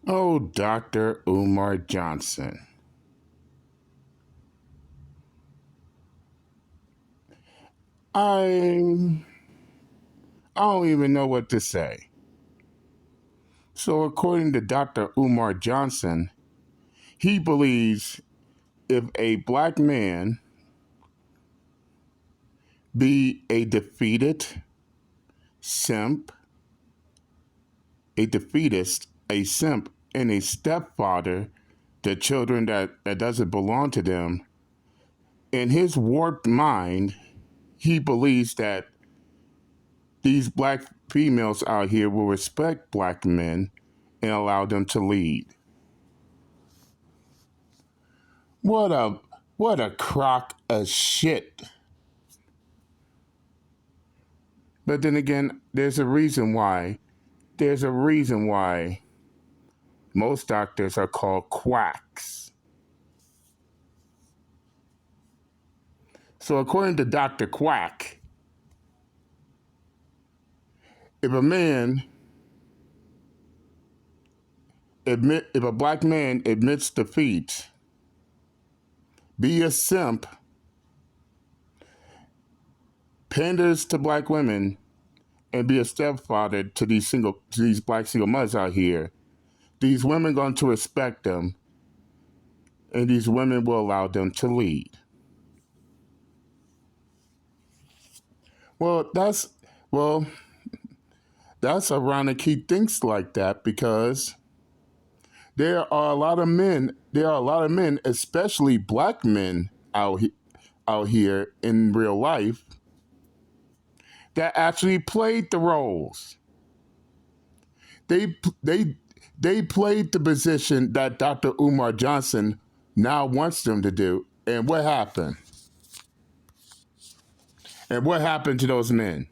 Oh, Dr. Umar Johnson. I I don't even know what to say. So according to Dr. Umar Johnson, he believes if a black man be a defeated simp, a defeatist, a simp, and a stepfather to children that doesn't belong to them, in his warped mind, he believes that these black females out here will respect black men and allow them to lead. What a what a crock of shit. But then again, there's a reason why. There's a reason why most doctors are called quacks. So according to Dr. Quack, if a man if a black man admits defeat, be a simp, panders to black women, and be a stepfather to these black single mothers out here, these women going to respect them, and these women will allow them to lead. Well, well, that's ironic he thinks like that because there are a lot of men. There are a lot of men, especially black men out here in real life, that actually played the roles. They they they played the position that Dr. Umar Johnson now wants them to do. And what happened? And what happened to those men?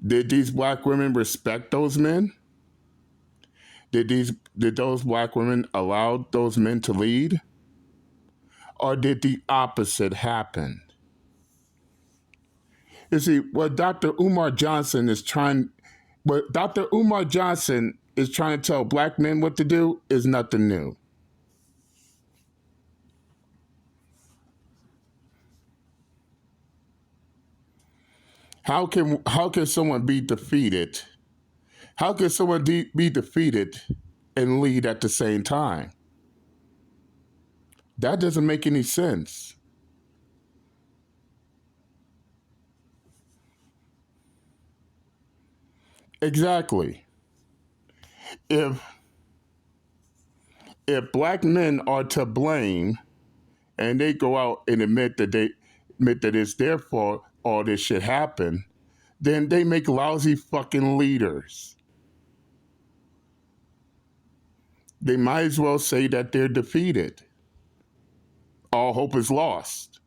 Did these black women respect those men? Did those black women allow those men to lead? Or did the opposite happen? You see, what Dr. Umar Johnson is trying to tell black men what to do is nothing new. How can someone be defeated? How can someone be defeated and lead at the same time? That doesn't make any sense. Exactly. If if black men are to blame and they go out and admit that it's their fault all this shit happened, then they make lousy fucking leaders. They might as well say that they're defeated. All hope is lost.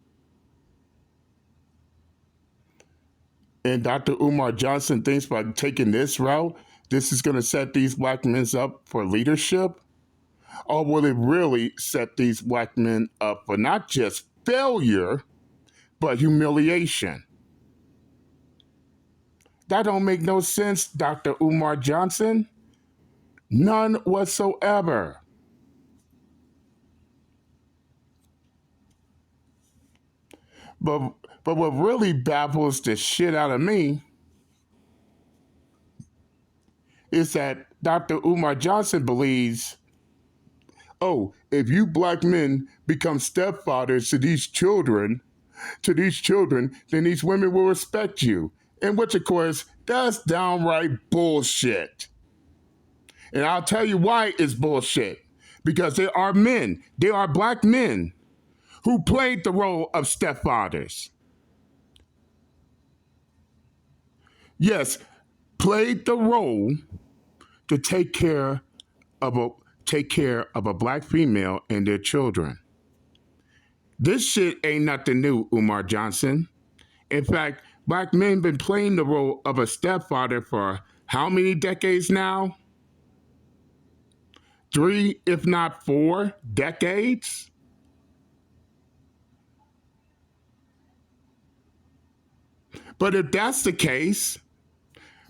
And Dr. Umar Johnson thinks by taking this route, this is going to set these black men up for leadership? Or will it really set these black men up for not just failure, but humiliation? That don't make no sense, Dr. Umar Johnson. None whatsoever. But but what really baffles the shit out of me is that Dr. Umar Johnson believes, oh, if you black men become stepfathers to these children, then these women will respect you. And which, of course, that's downright bullshit. And I'll tell you why it's bullshit. Because there are black men who played the role of stepfathers. Yes, played the role to of a take care of a black female and their children. This shit ain't nothing new, Umar Johnson. In fact, black men been playing the role of a stepfather for how many decades now? 3, if not 4 decades? But if that's the case,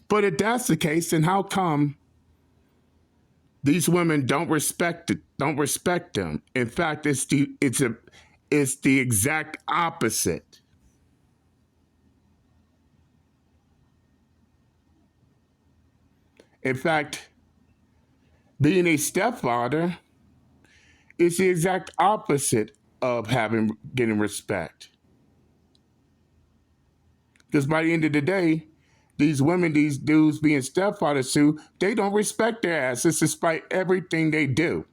then how come These women don't respect it. Don't respect them. In fact, it's the exact opposite. In fact, being a stepfather is the exact opposite of getting respect. Because by the end of the day, these women, these dudes being stepfathers too, they don't respect their asses despite everything they do.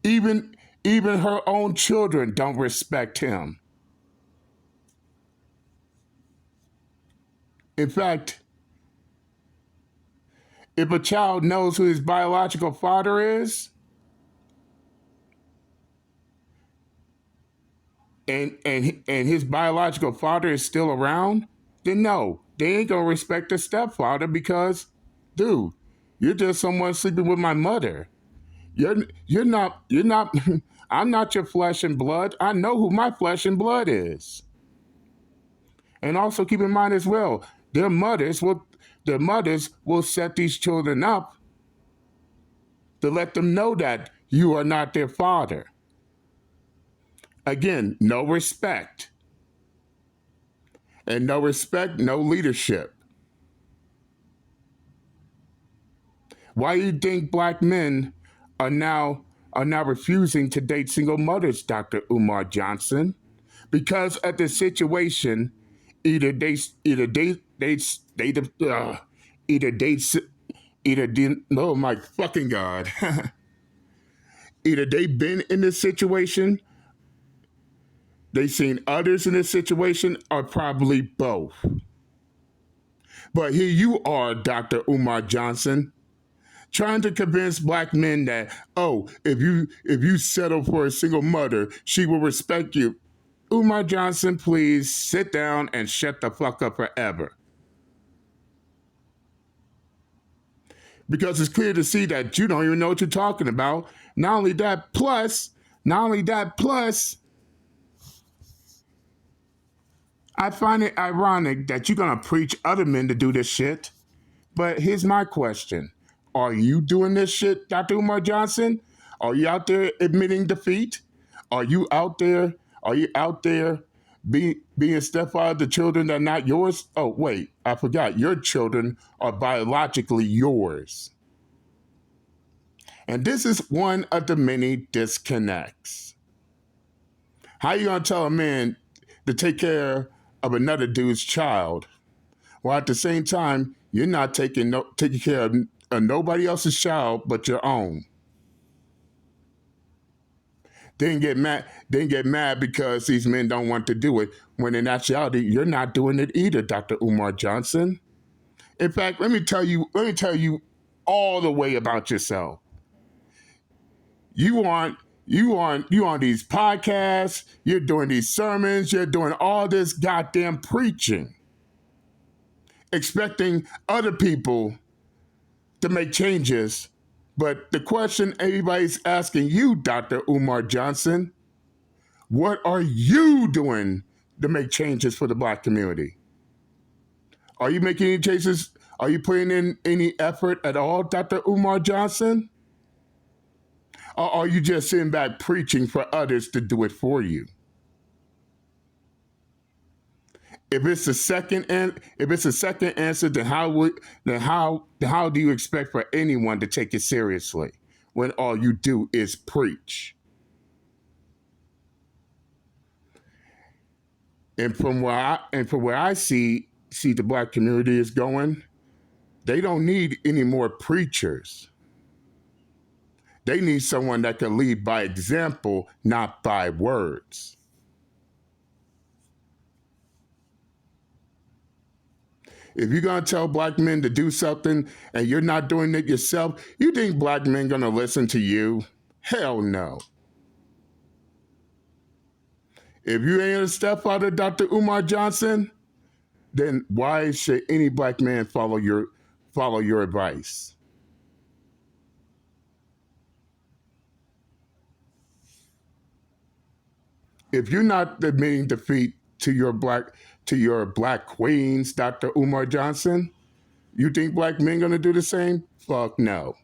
Even even her own children don't respect him. In fact, if a child knows who his biological father is, and his biological father is still around, then no, they ain't gonna respect the stepfather because, dude, you're just someone sleeping with my mother. You're not I'm not your flesh and blood. I know who my flesh and blood is. And also keep in mind as well, their mothers will set these children up to let them know that you are not their father. Again, no respect. And no respect, no leadership. Why do you think black men are now refusing to date single mothers, Dr. Umar Johnson? Because of the situation, either either they oh my fucking god, either they've been in this situation, they've seen others in this situation, or probably both. But here you are, Dr. Umar Johnson, trying to convince black men that, oh, if you settle for a single mother, she will respect you. Umar Johnson, please sit down and shut the fuck up forever. Because it's clear to see that you don't even know what you're talking about. Not only that, plus, I find it ironic that you're gonna preach other men to do this shit. But here's my question. Are you doing this shit, Dr. Umar Johnson? Are you out there admitting defeat? Are you out there? Are you out there being stepfather to children that are not yours? Oh, wait, I forgot. Your children are biologically yours. And this is one of the many disconnects. How you gonna tell a man to take care of another dude's child while at the same time you're not taking care of nobody else's child but your own? Then get mad because these men don't want to do it, when in actuality you're not doing it either, Dr. Umar Johnson. In fact, let me tell you all the way about yourself. You on these podcasts, you're doing these sermons, you're doing all this goddamn preaching, expecting other people to make changes. But the question everybody's asking you, Dr. Umar Johnson, what are you doing to make changes for the black community? Are you making any changes? Are you putting in any effort at all, Dr. Umar Johnson? Or are you just sitting back preaching for others to do it for you? If it's a second answer, then how do you expect for anyone to take it seriously when all you do is preach? And from where I see the black community is going, they don't need any more preachers. They need someone that can lead by example, not by words. If you're gonna tell black men to do something and you're not doing it yourself, you think black men gonna listen to you? Hell no. If you ain't a stepfather, Dr. Umar Johnson, then why should any black man follow your advice? If you're not admitting defeat to your black queens, Dr. Umar Johnson, You think black men gonna do the same? Fuck no.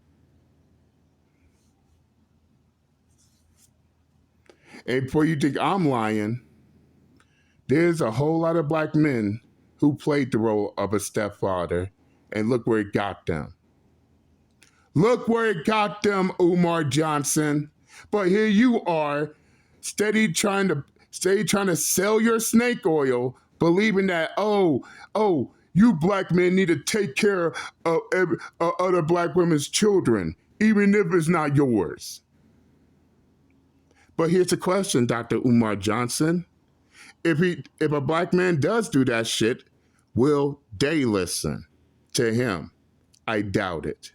And before you think I'm lying, there's a whole lot of black men who played the role of a stepfather, and look where it got them. Look where it got them, Umar Johnson. But here you are, steady trying to sell your snake oil, believing that you black men need to take care of other black women's children, even if it's not yours. But here's the question, Dr. Umar Johnson. If a black man does do that shit, will they listen to him? I doubt it.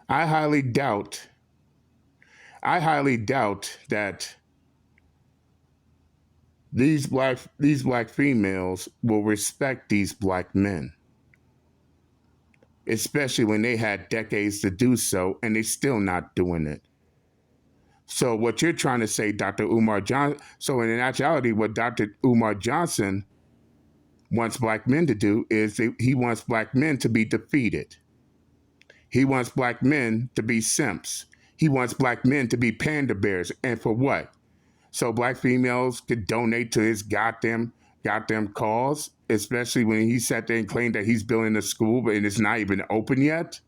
I highly doubt. I highly doubt that these black females will respect these black men, especially when they had decades to do so and they're still not doing it. So what you're trying to say, Dr. Umar Johnson, so in actuality, what Dr. Umar Johnson wants black men to do is he wants black men to be defeated. He wants black men to be simps. He wants black men to be panda bears. And for what? So black females could donate to his goddamn cause, especially when he sat there and claimed that he's building a school, but it's not even open yet.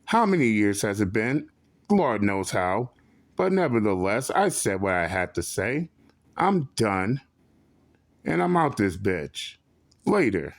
How many years has it been? Lord knows how. But nevertheless, I said what I had to say. I'm done. And I'm out this bitch. Later.